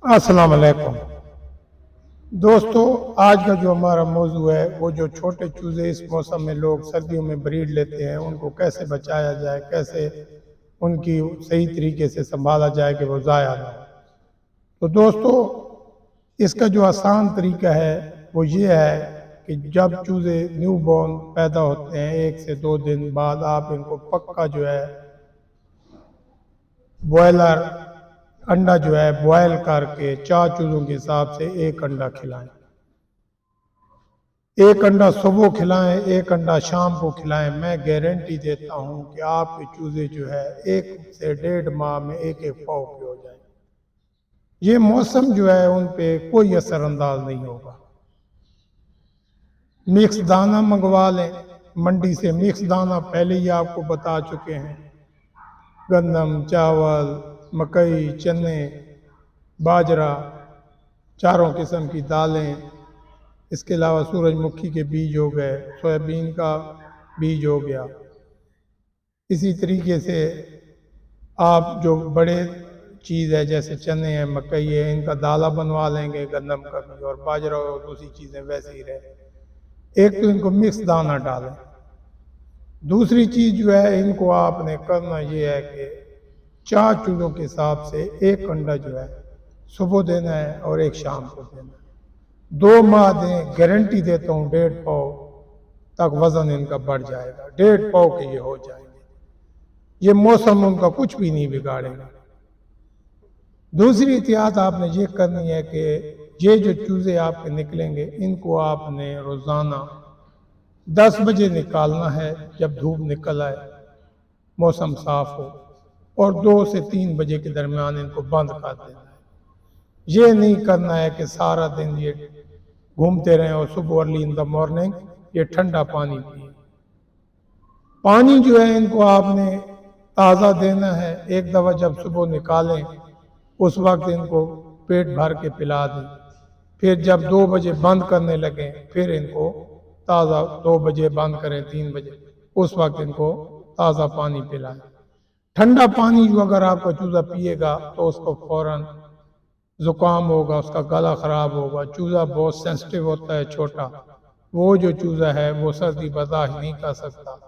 अस्सलाम वालेकुम दोस्तों, आज का जो हमारा मौजू है वो जो छोटे चूजे इस मौसम में लोग सर्दियों में ब्रीड लेते हैं उनको कैसे बचाया जाए, कैसे उनकी सही तरीके से संभाला जाए कि वो ज़ाया ना हो। तो दोस्तों, इसका जो आसान तरीका है वो ये है कि जब चूजे न्यू बॉर्न पैदा होते हैं 1 से 2 दिन बाद आप इनको पक्का जो है बॉयलर अंडा जो है बॉयल करके 4 चूजों के हिसाब से एक अंडा खिलाएं। एक अंडा सुबह खिलाएं, एक अंडा शाम को खिलाएं। मैं गारंटी देता हूं कि आपके चूजे जो है 1 से 1.5 माह में एक एक पाव के हो जाएंगे। ये मौसम जो है उन पे कोई असर अंदाज नहीं होगा। मिक्स दाना मंगवा लें मंडी से। मिक्स दाना पहले ही आपको बता चुके हैं, गंदम, चावल, मकई, चने, बाजरा, चारों किस्म की दालें, इसके अलावा सूरजमुखी के बीज हो गए, सोयाबीन का बीज हो गया। इसी तरीके से आप जो बड़े चीज़ है जैसे चने हैं, मकई है, इनका दाला बनवा लेंगे, गंदम का भी, और बाजरा और दूसरी चीज़ें वैसे ही रहे। एक तो इनको मिक्स दाना डालें। दूसरी चीज़ जो है इनको आपने करना ये है कि 4 चूजों के हिसाब से एक अंडा जो है सुबह देना है और एक शाम को देना है। 2 माह दें, गारंटी देता हूँ 1.5 पाव तक वजन इनका बढ़ जाएगा। 1.5 पाव के ये हो जाएंगे। ये मौसम उनका कुछ भी नहीं बिगाड़ेगा। दूसरी एहतियात आपने ये करनी है कि ये जो चूजे आपके निकलेंगे इनको आपने रोज़ाना 10 बजे निकालना है जब धूप निकल आए, मौसम साफ हो, और 2 से 3 बजे के दरमियान इनको बंद कर देना है। ये नहीं करना है कि सारा दिन ये घूमते रहें और सुबह अर्ली इन द मॉर्निंग ये ठंडा पानी पिए। पानी जो है इनको आपने ताज़ा देना है। एक दफ़ा जब सुबह निकालें उस वक्त इनको पेट भर के पिला दें। फिर जब 2 बजे बंद करने लगें फिर इनको ताज़ा, 2 बजे बंद करें, 3 बजे, उस वक्त इनको ताज़ा पानी पिलाएं। ठंडा पानी जो अगर आपका चूज़ा पिएगा तो उसको फौरन ज़ुकाम होगा, उसका गला ख़राब होगा। चूज़ा बहुत सेंसिटिव होता है, छोटा। वो जो चूज़ा है वो सर्दी बर्दाश्त नहीं कर सकता,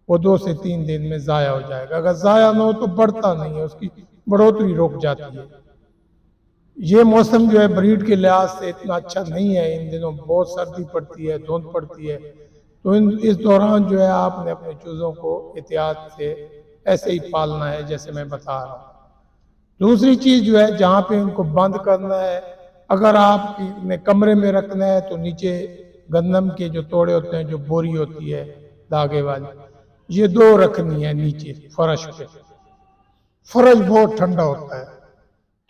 वो 2 से 3 दिन में ज़ाया हो जाएगा। अगर ज़ाया ना हो तो बढ़ता नहीं है, उसकी बढ़ोतरी रुक जाती है। ये मौसम जो है ब्रीड के लिहाज से इतना अच्छा नहीं है। इन दिनों बहुत सर्दी पड़ती है, धुंध पड़ती है। तो इस दौरान जो है आपने अपने चूज़ों को एहतियात से ऐसे ही पालना है जैसे मैं बता रहा हूँ। दूसरी चीज़ जो है, जहाँ पे इनको बंद करना है, अगर आपने कमरे में रखना है तो नीचे गंदम के जो तोड़े होते हैं, जो बोरी होती है धागे वाली, ये 2 रखनी है नीचे फर्श पे। फर्श बहुत ठंडा होता है,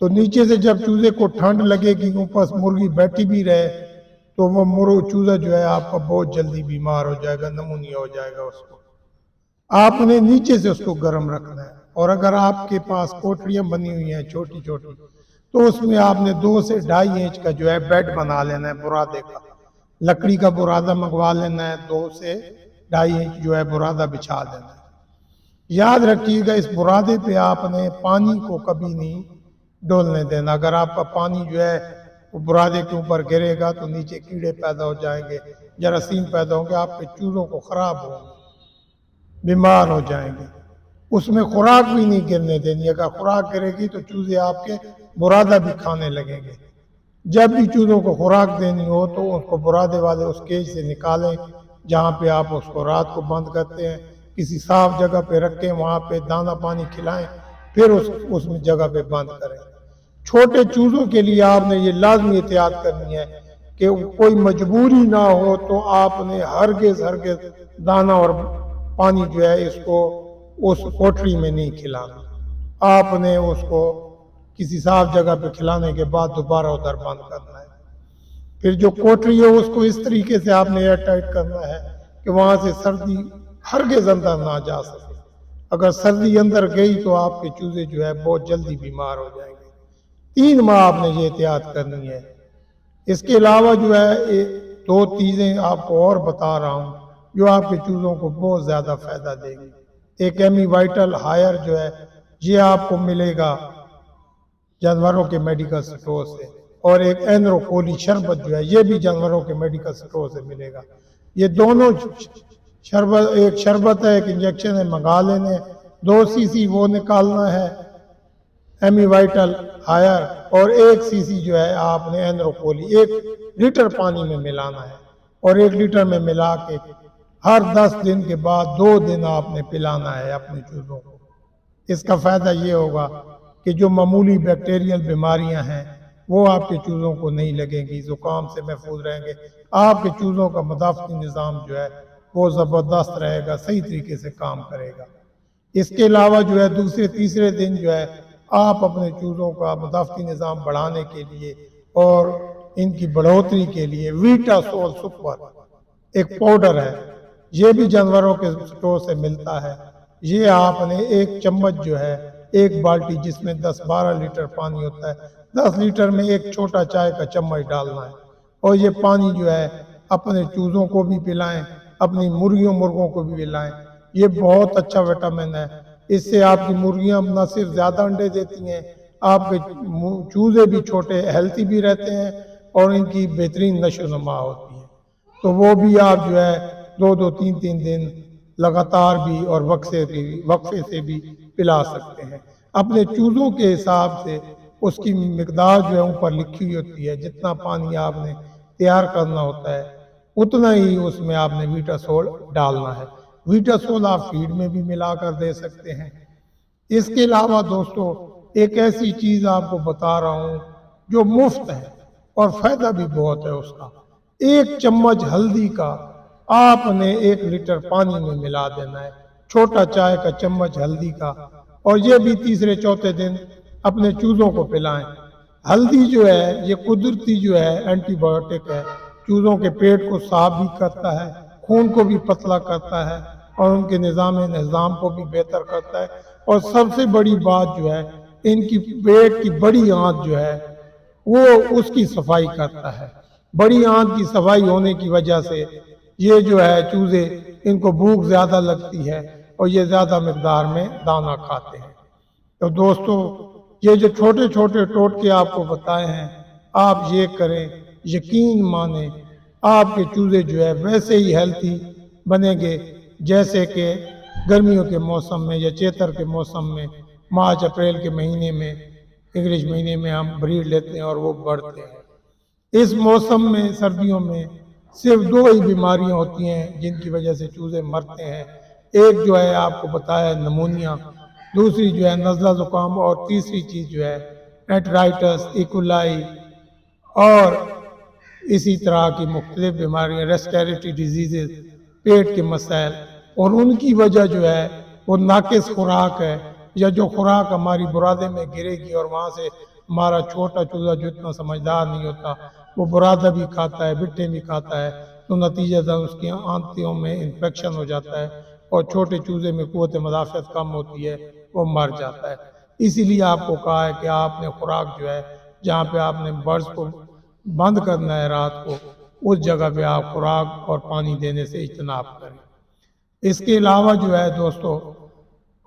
तो नीचे से जब चूजे को ठंड लगेगी, ऊपर मुर्गी बैठी भी रहे, तो वो चूजा जो है आपका बहुत जल्दी बीमार हो जाएगा, नमूनिया हो जाएगा। उसको आपने नीचे से उसको गर्म रखना है। और अगर आपके पास कोठरियां बनी हुई हैं छोटी छोटी, तो उसमें आपने 2 से 2.5 इंच का जो है बेड बना लेना है, बुरादे का। लकड़ी का बुरादा मंगवा लेना है, 2 से 2.5 इंच जो है बुरादा बिछा देना है। याद रखिएगा, इस बुरादे पे आपने पानी को कभी नहीं डोलने देना। अगर आपका पानी जो है वो बुरादे के ऊपर गिरेगा तो नीचे कीड़े पैदा हो जाएंगे, जरासीम पैदा होंगे, आपके चूजों को खराब होंगे, बीमार हो जाएंगे। उसमें खुराक भी नहीं गिरने देनी। अगर खुराक गिरेगी तो चूजे आपके बुरादा भी खाने लगेंगे। जब भी चूजों को खुराक देनी हो तो उसको बुरादे वाले उस केज से निकालें जहाँ पे आप उसको रात को बंद करते हैं, किसी साफ जगह पे रखें, वहाँ पे दाना पानी खिलाएं, फिर उसमें जगह पे बंद करें। छोटे चूजों के लिए आपने ये लाजमी एहतियात करनी है कि कोई मजबूरी ना हो तो आपने हरगिज दाना और पानी जो है इसको उस कोठरी में नहीं खिलाना। आपने उसको किसी साफ जगह पे खिलाने के बाद दोबारा उधर बंद करना है। फिर जो कोठरी है उसको इस तरीके से आपने एयर टाइट करना है कि वहां से सर्दी हरगिज अंदर ना जा सके। अगर सर्दी अंदर गई तो आपके चूजे जो है बहुत जल्दी बीमार हो जाएंगे। 3 माह आपने ये एहतियात करनी है। इसके अलावा जो है 2 चीजें आपको और बता रहा हूँ जो आपके चूजों को बहुत ज्यादा फायदा देगी। एक एमी वाइटल हायर जो है ये आपको मिलेगा जानवरों के मेडिकल स्टोर से, और एक एनरोकोली शरबत जो है ये भी जानवरों के मेडिकल स्टोर से मिलेगा। ये दोनों शरबत, एक शरबत है, एक इंजेक्शन है, मंगा लेने। 2 सीसी वो निकालना है एमी वाइटल हायर, और 1 सीसी जो है आपने एनरोकोली 1 लीटर पानी में मिलाना है, और 1 लीटर में मिला के हर 10 दिन के बाद 2 दिन आपने पिलाना है अपने चूजों को। इसका फायदा ये होगा कि जो मामूली बैक्टीरियल बीमारियां हैं वो आपके चूजों को नहीं लगेंगी, जुकाम से महफूज रहेंगे। आपके चूजों का मदाफ़ती निज़ाम जो है वो ज़बरदस्त रहेगा, सही तरीके से काम करेगा। इसके अलावा जो है दूसरे तीसरे दिन जो है आप अपने चूजों का मदाफ़ती निज़ाम बढ़ाने के लिए और इनकी बढ़ोतरी के लिए वीटासोल सुपर एक पाउडर है, ये भी जानवरों के स्टोर से मिलता है। ये आपने 1 चम्मच जो है 1 बाल्टी जिसमें 10-12 लीटर पानी होता है, 10 लीटर में 1 छोटा चाय का चम्मच डालना है, और ये पानी जो है अपने चूजों को भी पिलाएं, अपनी मुर्गियों मुर्गों को भी पिलाएं। ये बहुत अच्छा विटामिन है। इससे आपकी मुर्गियां न सिर्फ ज़्यादा अंडे देती हैं, आपके चूजे भी छोटे हेल्थी भी रहते हैं और इनकी बेहतरीन नशो नुमा होती है। तो वो भी आप जो है 2-2, 3-3 दिन लगातार भी और वक्फे से भी पिला सकते हैं। अपने चूजों के हिसाब से उसकी मिकदार जो है ऊपर लिखी हुई होती है, जितना पानी आपने तैयार करना होता है उतना ही उसमें आपने वीटासोल डालना है। वीटासोल आप फीड में भी मिलाकर दे सकते हैं। इसके अलावा दोस्तों एक ऐसी चीज़ आपको बता रहा हूँ जो मुफ्त है और फायदा भी बहुत है उसका। 1 चम्मच हल्दी का आपने 1 लीटर पानी में मिला देना है, छोटा चाय का चम्मच हल्दी का, और ये भी तीसरे चौथे दिन अपने चूजों को पिलाएं। हल्दी जो है ये कुदरती जो है एंटीबायोटिक है, चूजों के पेट को साफ भी करता है, खून को भी पतला करता है और उनके निज़ाम को भी बेहतर करता है, और सबसे बड़ी बात जो है इनकी पेट की बड़ी आंत जो है वो उसकी सफाई करता है। बड़ी आंत की सफाई होने की वजह से ये जो है चूजे इनको भूख ज्यादा लगती है और ये ज्यादा मिकदार में दाना खाते हैं। तो दोस्तों ये जो छोटे छोटे टोटके आपको बताए हैं आप ये करें, यकीन माने आपके चूजे जो है वैसे ही हेल्थी बनेंगे जैसे कि गर्मियों के मौसम में या चैतर के मौसम में, मार्च अप्रैल के महीने में, इंग्लिश महीने में हम ब्रीड लेते हैं और वो बढ़ते हैं। इस मौसम में सर्दियों में सिर्फ 2 ही बीमारियां होती हैं जिनकी वजह से चूजे मरते हैं। एक जो है आपको बताया नमूनिया, दूसरी जो है नज़ला ज़ुकाम, और तीसरी चीज़ जो है एंटराइटिस, इकोलाई और इसी तरह की मुख्तलिफ बीमारियां, रेस्पिरेटरी डिजीज़, पेट के मसाइल। और उनकी वजह जो है वो नाकिस खुराक है, या जो खुराक हमारी बुरादे में गिरेगी और वहाँ से हमारा छोटा चूजा जो इतना समझदार नहीं होता वो बुरादा भी खाता है, बिट्टे भी खाता है, तो नतीजतन उसकी आंतों में इन्फेक्शन हो जाता है और छोटे चूजे में क़ुव्वत मदाफ़त कम होती है, वो मर जाता है। इसीलिए आपको कहा है कि आपने खुराक जो है जहाँ पे आपने बर्ड्स को बंद करना है रात को, उस जगह पे आप खुराक और पानी देने से इज्तनाब करें। इसके अलावा जो है दोस्तों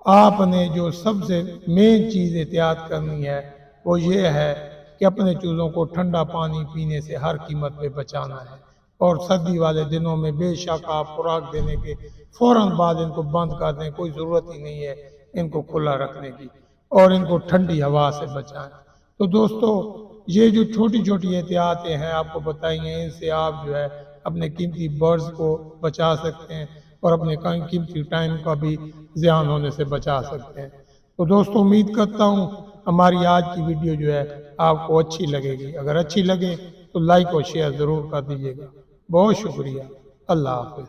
आपने जो सबसे मेन चीज़ एहतियात करनी है वो ये है कि अपने चूज़ों को ठंडा पानी पीने से हर कीमत पे बचाना है, और सर्दी वाले दिनों में बेशक आप खुराक देने के फ़ौरन बाद इनको बंद कर दें, कोई ज़रूरत ही नहीं है इनको खुला रखने की, और इनको ठंडी हवा से बचाएं। तो दोस्तों ये जो छोटी छोटी एहतियातें हैं आपको बताई हैं, इनसे आप जो है अपने कीमती बर्ड्स को बचा सकते हैं और अपने कीमती टाइम का भी ज़ियान होने से बचा सकते हैं। तो दोस्तों उम्मीद करता हूँ हमारी आज की वीडियो जो है आपको अच्छी लगेगी। अगर अच्छी लगे तो लाइक और शेयर ज़रूर कर दीजिएगा। बहुत शुक्रिया। अल्लाह हाफ़िज़।